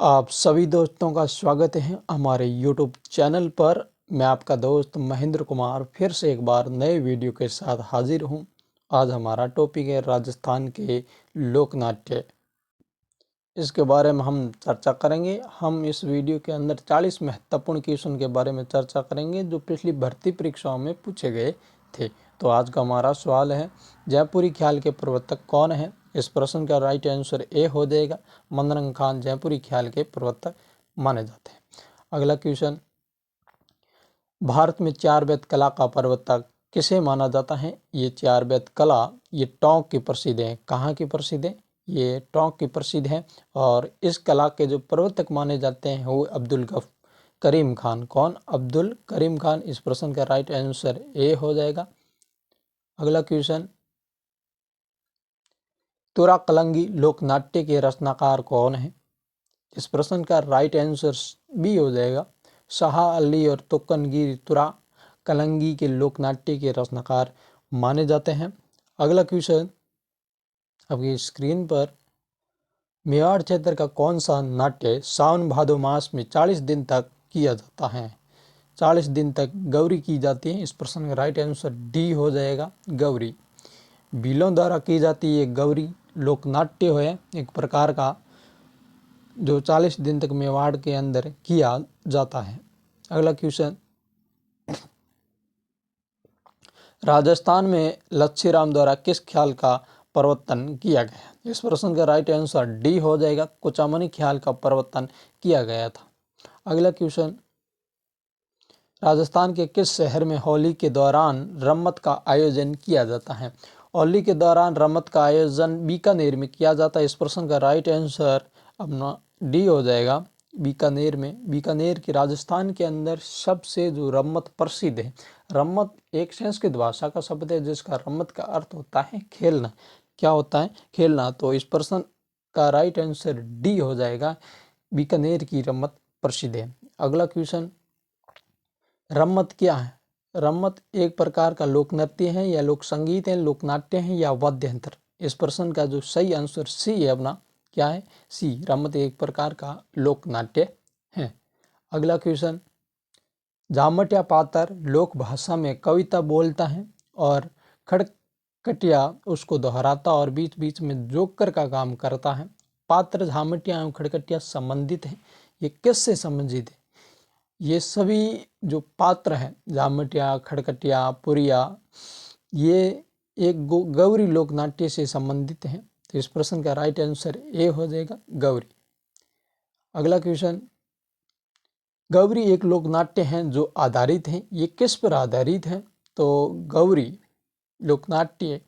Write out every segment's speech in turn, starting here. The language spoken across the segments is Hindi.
आप सभी दोस्तों का स्वागत है हमारे YouTube चैनल पर। मैं आपका दोस्त महेंद्र कुमार फिर से एक बार नए वीडियो के साथ हाजिर हूं। आज हमारा टॉपिक है राजस्थान के लोक नाट्य। इसके बारे में हम चर्चा करेंगे। हम इस वीडियो के अंदर 40 महत्वपूर्ण क्वेश्चन के बारे में चर्चा करेंगे जो पिछली भर्ती परीक्षाओं में पूछे गए थे। तो आज का हमारा सवाल है, जयपुरी ख्याल के प्रवर्तक कौन है? इस प्रश्न का राइट आंसर ए हो जाएगा। मनरंग खान जयपुरी ख्याल के प्रवर्तक माने जाते हैं। अगला क्वेश्चन, भारत में चार वेद कला का प्रवर्तक किसे माना जाता है? ये चार वेद कला ये टोंक की प्रसिद्ध है। कहाँ की प्रसिद्ध है? ये टोंक की प्रसिद्ध है। और इस कला के जो प्रवर्तक माने जाते हैं वो अब्दुल करीम खान। कौन? अब्दुल करीम खान। इस प्रश्न का राइट आंसर ए हो जाएगा। अगला क्वेश्चन, तुरा कलंगी लोक नाट्य के रचनाकार कौन है? इस प्रश्न का राइट आंसर बी हो जाएगा। शाह अली और तुकनगिरी तुरा कलंगी के लोक नाट्य के रचनाकार माने जाते हैं। अगला क्वेश्चन आपकी स्क्रीन पर, मेवाड़ क्षेत्र का कौन सा नाट्य सावन भादो मास में 40 दिन तक किया जाता है? 40 दिन तक गौरी की जाती है। इस प्रश्न का राइट आंसर डी हो जाएगा, गौरी। भीलों द्वारा की जाती है गौरी लोक नाट्य है एक प्रकार का जो 40 दिन तक मेवाड़ के अंदर किया जाता है। अगला क्वेश्चन, राजस्थान में लच्छीराम द्वारा किस ख्याल का प्रवर्तन किया गया? इस प्रश्न का राइट आंसर डी हो जाएगा, कुचामनी ख्याल का प्रवर्तन किया गया था। अगला क्वेश्चन, राजस्थान के किस शहर में होली के दौरान रम्मत का आयोजन किया जाता है? होली के दौरान रम्मत का आयोजन बीकानेर में किया जाता है। इस प्रश्न का राइट आंसर अपना डी हो जाएगा, बीकानेर में। बीकानेर के राजस्थान के अंदर सबसे जो रम्मत प्रसिद्ध है। रम्मत एक संस्कृत भाषा का शब्द है जिसका रम्मत का अर्थ होता है खेलना। क्या होता है? खेलना। तो इस प्रश्न का राइट आंसर डी हो जाएगा, बीकानेर की रम्मत प्रसिद्ध है। अगला क्वेश्चन, रम्मत क्या है? रम्मत एक प्रकार का लोक नृत्य है या लोक संगीत है, लोक नाट्य है या वाद्य यंत्र? इस प्रश्न का जो सही आंसर सी है अपना, क्या है? सी। रम्मत एक प्रकार का लोक नाट्य है। अगला क्वेश्चन, जामटिया पात्र लोक भाषा में कविता बोलता है और खड़कटिया उसको दोहराता और बीच बीच में जोकर का काम करता है। पात्र जामटिया एवं खड़कटिया संबंधित है। ये किससे संबंधित है? ये सभी जो पात्र हैं, जामटिया, खड़कटिया, पुरिया, ये एक गौरी लोक नाट्य से संबंधित हैं। तो इस प्रश्न का राइट आंसर ए हो जाएगा, गौरी। अगला क्वेश्चन, गौरी एक लोक नाट्य है जो आधारित है, ये किस पर आधारित है? तो गौरी लोक नाट्य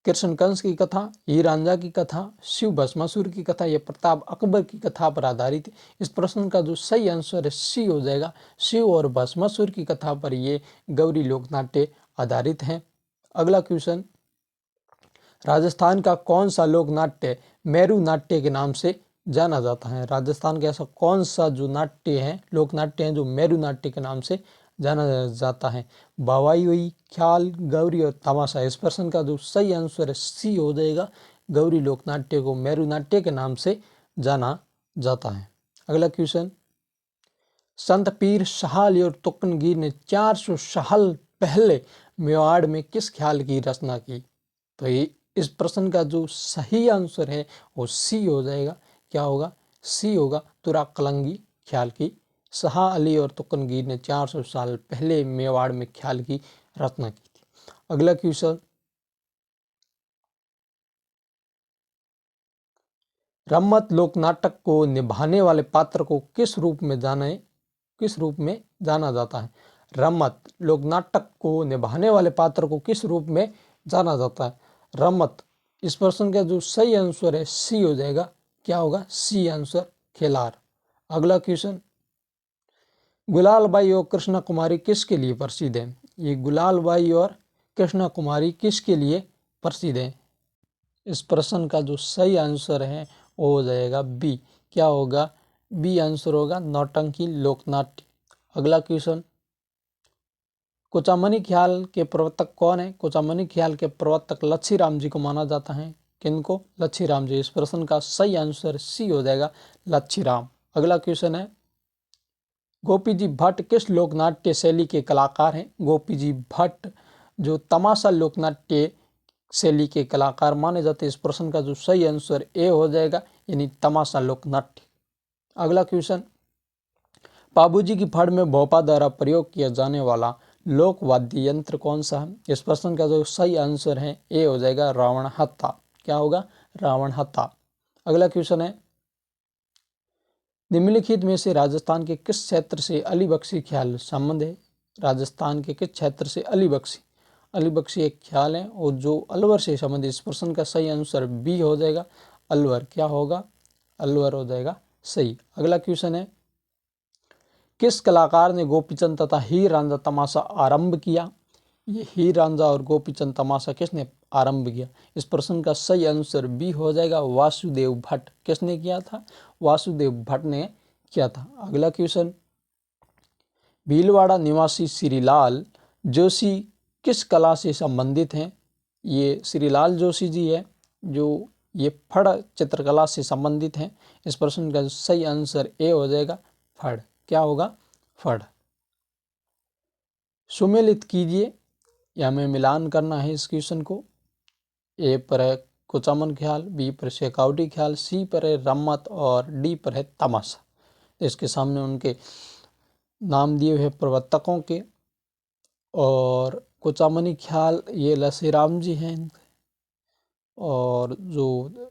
कृष्ण कंस की कथा, हीर रांझा की कथा, शिव भस्मासुर की कथा या प्रताप अकबर की कथा पर आधारित है। इस प्रश्न का जो सही आंसर है सी हो जाएगा, शिव और भस्मासुर की कथा पर ये गौरी लोकनाट्य आधारित है। अगला क्वेश्चन, राजस्थान का कौन सा लोक नाट्य मेरू नाट्य के नाम से जाना जाता है? राजस्थान का ऐसा कौन सा जो नाट्य है, लोक नाट्य है जो मेरू नाट्य के नाम से जाना जाता है? बावाई हुई, ख्याल, गौरी और तमाशा। इस प्रश्न का जो सही आंसर है सी हो जाएगा, गौरी लोक नाट्य को मेरू नाट्य के नाम से जाना जाता है। अगला क्वेश्चन, संत पीर शाहल और तुकनगीर ने 400 साल पहले मेवाड़ में किस ख्याल की रचना की? तो ये इस प्रश्न का जो सही आंसर है वो सी हो जाएगा। क्या होगा? सी होगा, तुरा कलंगी ख्याल की। शाह अली और तुकनगीर ने 400 साल पहले मेवाड़ में ख्याल की रचना की थी। अगला क्वेश्चन, रम्मत लोक नाटक को निभाने वाले पात्र को किस रूप में जाना जाता है? रम्मत लोक नाटक को निभाने वाले पात्र को किस रूप में जाना जाता है? रम्मत। इस प्रश्न का जो सही आंसर है सी हो जाएगा। क्या होगा? सी आंसर, खेलार। अगला क्वेश्चन, गुलालबाई और कृष्णा कुमारी किसके लिए प्रसिद्ध है? ये गुलालबाई और कृष्णा कुमारी किसके लिए प्रसिद्ध है? इस प्रश्न का जो सही आंसर है वो हो जाएगा बी। क्या होगा? बी आंसर होगा, नौटंकी लोकनाट्य। अगला क्वेश्चन, कुचामनी ख्याल के प्रवर्तक कौन है? कुचामनी ख्याल के प्रवर्तक लच्छीराम जी को माना जाता है। किनको? लच्छीराम जी। इस प्रश्न का सही आंसर सी हो जाएगा, लच्छीराम। अगला क्वेश्चन है, गोपी जी भट्ट किस लोकनाट्य शैली के कलाकार हैं? गोपी जी भट्ट जो तमाशा लोकनाट्य शैली के कलाकार माने जाते हैं। इस प्रश्न का जो सही आंसर ए हो जाएगा, यानी तमाशा लोकनाट्य। अगला क्वेश्चन, बाबूजी की फड़ में भोपा द्वारा प्रयोग किया जाने वाला लोक वाद्य यंत्र कौन सा है? इस प्रश्न का जो सही आंसर है ए हो जाएगा, रावण हत्था। क्या होगा? रावण हत्था। अगला क्वेश्चन है, निम्नलिखित में से राजस्थान के किस क्षेत्र से अली बख्शी ख्याल संबंध है? राजस्थान के किस क्षेत्र से अली बख्शी एक ख्याल है और जो अलवर से संबंधित। इस प्रश्न का सही आंसर बी हो जाएगा, अलवर। क्या होगा? अलवर हो जाएगा सही। अगला क्वेश्चन है, किस कलाकार ने गोपीचंद तथा हीर रांझा तमाशा आरंभ किया? ये हीर रांझा और गोपीचंद तमाशा किसने आरंभ किया? इस प्रश्न का सही आंसर बी हो जाएगा, वासुदेव भट्ट। किसने किया था? वासुदेव भट्ट ने किया था। अगला क्वेश्चन, भीलवाड़ा निवासी श्रीलाल जोशी किस कला से संबंधित हैं? ये श्रीलाल जोशी जी है जो ये फड़ चित्रकला से संबंधित हैं। इस प्रश्न का सही आंसर ए हो जाएगा, फड़। क्या होगा? फड़। सुमेलित कीजिए, या हमें मिलान करना है इस क्वेश्चन को। ए पर है कुचामन ख्याल, बी पर शेखावटी ख्याल, सी पर है रम्मत और डी पर है तमाशा। इसके सामने उनके नाम दिए हुए प्रवर्तकों के, और कुचामनी ख्याल ये लसीराम जी हैं, और जो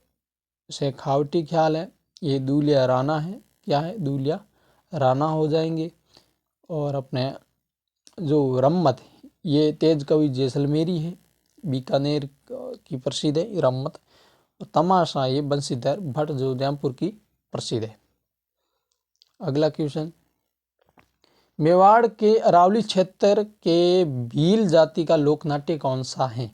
शेखावटी ख्याल है ये दूलिया राणा है। क्या है? दूलिया राणा हो जाएंगे। और अपने जो रम्मत है ये तेज कवि जैसलमेरी है, बीकानेर की प्रसिद्ध है रम्मत। और तमाशा ये बंशीधर भट्ट जो जयपुर की प्रसिद्ध है। अगला क्वेश्चन, मेवाड़ के अरावली क्षेत्र के भील जाति का लोकनाट्य कौन सा है?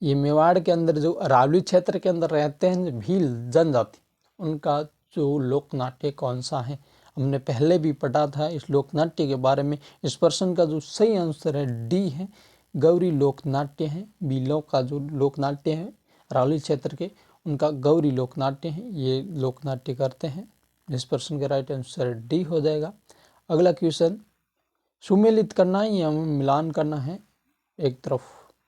ये मेवाड़ के अंदर जो अरावली क्षेत्र के अंदर रहते हैं भील जनजाति, उनका जो लोकनाट्य कौन सा है? हमने पहले भी पढ़ा था इस लोकनाट्य के बारे में। इस प्रश्न का जो सही आंसर है डी है, गौरी लोकनाट्य है। भीलों का जो लोकनाट्य है अरावली क्षेत्र के, उनका गौरी लोकनाट्य है, ये लोकनाट्य करते हैं। इस प्रश्न का राइट आंसर डी हो जाएगा। अगला क्वेश्चन, सुमेलित करना है या मिलान करना है। एक तरफ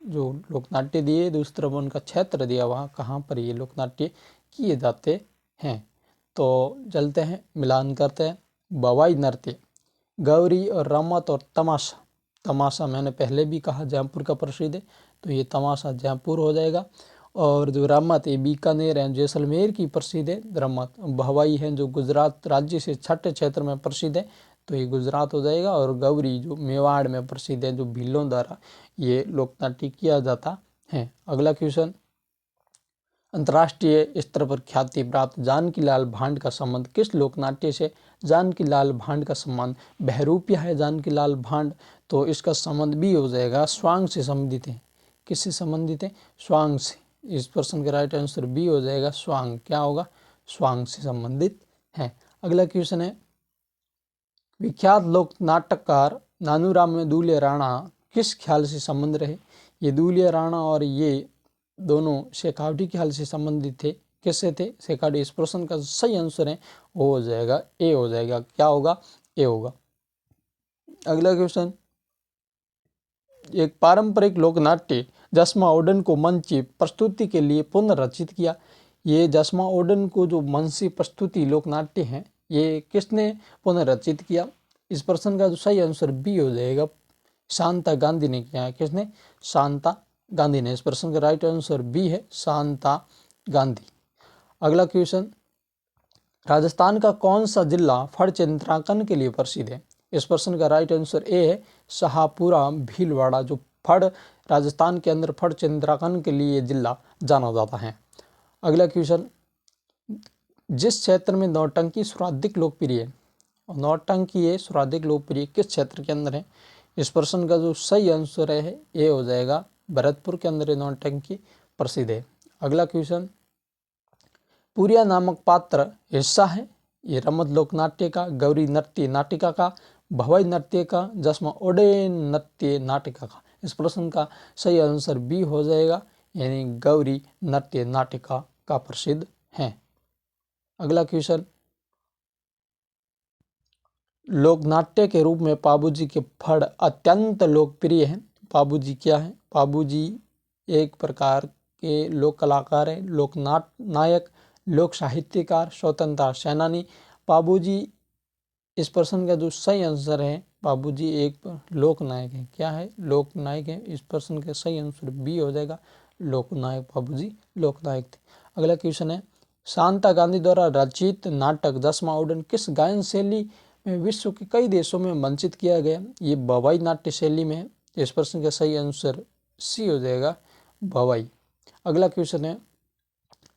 जो लोकनाट्य दिए, दूसरी तरफ उनका क्षेत्र दिया, वहाँ कहाँ पर ये लोकनाट्य किए जाते हैं। तो चलते हैं मिलान करते हैं। बवाई नृत्य, गौरी और रम्मत और तमाशा। तमाशा मैंने पहले भी कहा जयपुर का प्रसिद्ध है, तो ये तमाशा जयपुर हो जाएगा। और जो रम्मत ये बीकानेर है, जैसलमेर की प्रसिद्ध है रम्मत। भवाई है जो गुजरात राज्य से छठे क्षेत्र में प्रसिद्ध है, तो ये गुजरात हो जाएगा। और गौरी जो मेवाड़ में प्रसिद्ध है, जो भीलों द्वारा ये लोकनाट्य किया जाता है। अगला क्वेश्चन, अंतर्राष्ट्रीय स्तर पर ख्याति प्राप्त जानकी लाल भांड का संबंध किस लोकनाट्य से? जानकी लाल भांड का संबंध बहरूपिया है। जानकी लाल भांड, तो इसका संबंध भी हो जाएगा स्वांग से संबंधित है। किससे संबंधित है? स्वांग से। इस प्रश्न का राइट आंसर बी हो जाएगा, स्वांग। क्या होगा? स्वांग से संबंधित है। अगला क्वेश्चन है, विख्यात लोक नाटककार नानूराम में दूलिया राणा किस ख्याल से संबंध रहे? ये दूलिया राणा और ये दोनों शेखावटी ख्याल से संबंधित थे। किससे थे? शेखावटी। इस प्रश्न का सही आंसर है वो हो जाएगा ए हो जाएगा। क्या होगा? ए होगा। अगला क्वेश्चन, एक पारंपरिक लोकनाट्य जसमा ओडन को मंची प्रस्तुति के लिए पुनर्रचित किया। ये जसमा ओडन को जो मंची प्रस्तुति लोकनाट्य है ये किसने पुनर्रचित किया? इस प्रश्न का जो सही आंसर बी हो जाएगा, शांता गांधी ने किया है। किसने? शांता गांधी ने। इस प्रश्न का राइट आंसर बी है, शांता गांधी। अगला क्वेश्चन, राजस्थान का कौन सा जिला फड़ चित्रांकन के लिए प्रसिद्ध है? इस प्रश्न का राइट आंसर ए है, शाहपुरा भीलवाड़ा। जो फड़ राजस्थान के अंदर फड़ चित्रांकन के लिए जिला जाना जाता है। अगला क्वेश्चन, जिस क्षेत्र में नौटंकी सर्वाधिक लोकप्रिय है, नौटंकी ये सर्वाधिक लोकप्रिय किस क्षेत्र के अंदर है? इस प्रश्न का जो सही आंसर है ये हो जाएगा, भरतपुर के अंदर नौटंकी प्रसिद्ध है। अगला क्वेश्चन, पुरिया नामक पात्र हिस्सा है ये रमत लोकनाट्य का, गौरी नृत्य नाटिका का, भवाई नृत्य का, जसमा ओडे नृत्य नाटिका का। इस प्रश्न का सही आंसर बी हो जाएगा, यानी गौरी नृत्य नाटिका का प्रसिद्ध है। अगला क्वेश्चन, लोकनाट्य के रूप में पाबूजी के फड़ अत्यंत लोकप्रिय हैं। पाबूजी क्या है? पाबूजी एक प्रकार के लोक कलाकार हैं, लोक नायक, लोक साहित्यकार, स्वतंत्रता सेनानी। पाबूजी, इस प्रश्न का जो सही आंसर है, पाबूजी एक लोक नायक है। क्या है? लोक नायक है। इस प्रश्न का सही आंसर बी हो जाएगा, लोक नायक। पाबूजी लोक नायक थे। अगला क्वेश्चन है, शांता गांधी द्वारा रचित नाटक 10वां उड़न किस गायन शैली में विश्व के कई देशों में मंचित किया गया? ये भवाई नाट्य शैली में है। इस प्रश्न का सही आंसर सी हो जाएगा, भवाई। अगला क्वेश्चन है,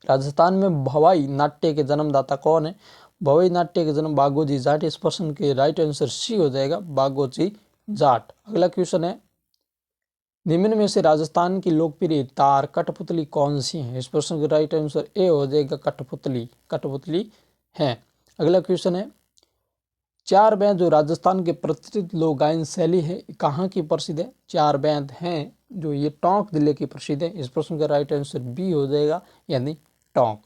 राजस्थान में भवाई नाट्य के जन्मदाता कौन है? भवाई नाट्य के जन्म बागोजी जाट। इस प्रश्न के राइट आंसर सी हो जाएगा, बागोजी जाट। अगला क्वेश्चन है, निम्न में से राजस्थान की लोकप्रिय तार कठपुतली कौन सी है? इस प्रश्न का राइट आंसर ए हो जाएगा, कठपुतली। कठपुतली है। अगला क्वेश्चन है, चार बैंद जो राजस्थान के प्रचलित लोक गायन शैली है, कहाँ की प्रसिद्ध है? चार बैंद हैं जो ये टोंक जिले की प्रसिद्ध है। इस प्रश्न का राइट आंसर बी हो जाएगा, यानी टोंक।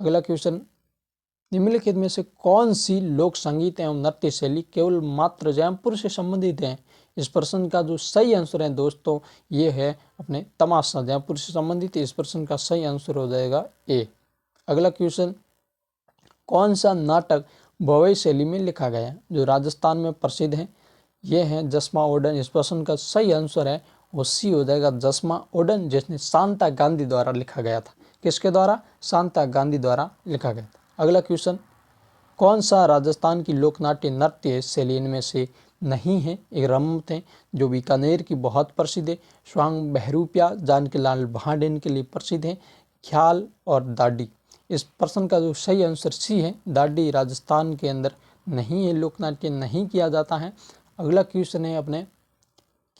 अगला क्वेश्चन, निम्नलिखित में से कौन सी लोक संगीत एवं नृत्य शैली केवल मात्र जयपुर से संबंधित है? इस प्रश्न का जो सही आंसर है दोस्तों, ये है अपने तमाशा, जयपुर से संबंधित। इस प्रश्न का सही आंसर हो जाएगा ए। अगला क्वेश्चन, कौन सा नाटक भवाई शैली में लिखा गया है जो राजस्थान में प्रसिद्ध है? ये है 10वां उड़न। इस प्रश्न का सही आंसर है वो सी हो जाएगा, 10वां उड़न, जिसने शांता गांधी द्वारा लिखा गया था। किसके द्वारा? शांता गांधी द्वारा लिखा गया था। अगला क्वेश्चन, कौन सा राजस्थान की लोकनाट्य नृत्य शैली इनमें से नहीं है? एक रम्मत है जो बीकानेर की बहुत प्रसिद्ध है, स्वांग बहरूपिया जानकी लाल भांड इनके लिए प्रसिद्ध है, ख्याल और दाडी। इस प्रश्न का जो सही आंसर सी है, दाडी राजस्थान के अंदर नहीं है, लोकनाट्य नहीं किया जाता है। अगला क्वेश्चन है अपने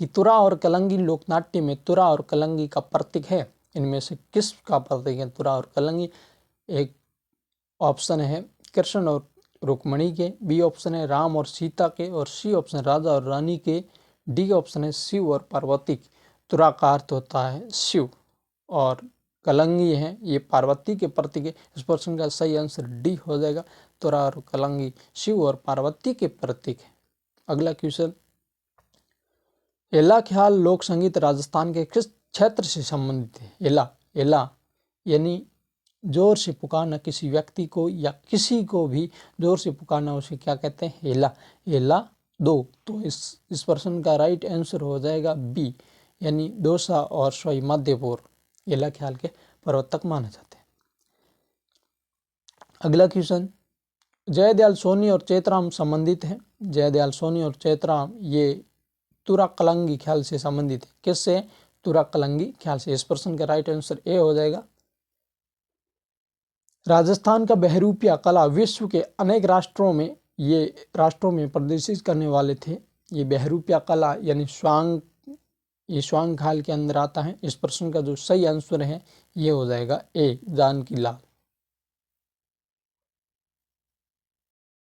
कि तुरा और कलंगी लोकनाट्य में तुरा और कलंगी का प्रतीक है, इनमें से किस का प्रतीक है तुरा और कलंगी? एक ऑप्शन है कृष्ण और रुक्मणी के, बी ऑप्शन है राम और सीता के, और सी ऑप्शन राजा और रानी के, डी ऑप्शन है शिव और पार्वती। तुरा का अर्थ होता है शिव और कलंगी है ये पार्वती के प्रतीक है। इस प्रश्न का सही आंसर डी हो जाएगा, तुरा और कलंगी शिव और पार्वती के प्रतीक है। अगला क्वेश्चन, एला ख्याल लोक संगीत राजस्थान के किस क्षेत्र से संबंधित है? एला, एला यानी जोर से पुकारना, किसी व्यक्ति को या किसी को भी जोर से पुकारना, उसे क्या कहते हैं? एला। एला दो। तो इस प्रश्न का राइट आंसर हो जाएगा बी, यानी दौसा और सवाई माधोपुर एला ख्याल के प्रवर्तक माने जाते हैं। अगला क्वेश्चन, जयदयाल सोनी और चैतराम संबंधित है। जयदयाल सोनी और चैतराम ये तुरा कलंगी ख्याल से संबंधित है। किससे? तुरा कलंगी ख्याल से। इस प्रश्न का राइट आंसर ए हो जाएगा। राजस्थान का बहरूपिया कला विश्व के अनेक राष्ट्रों में प्रदर्शित करने वाले थे। ये बहरूपिया कला यानी ये स्वांग खाल के अंदर आता है। इस प्रश्न का जो सही आंसर है ये हो जाएगा ए, जानकी लाल।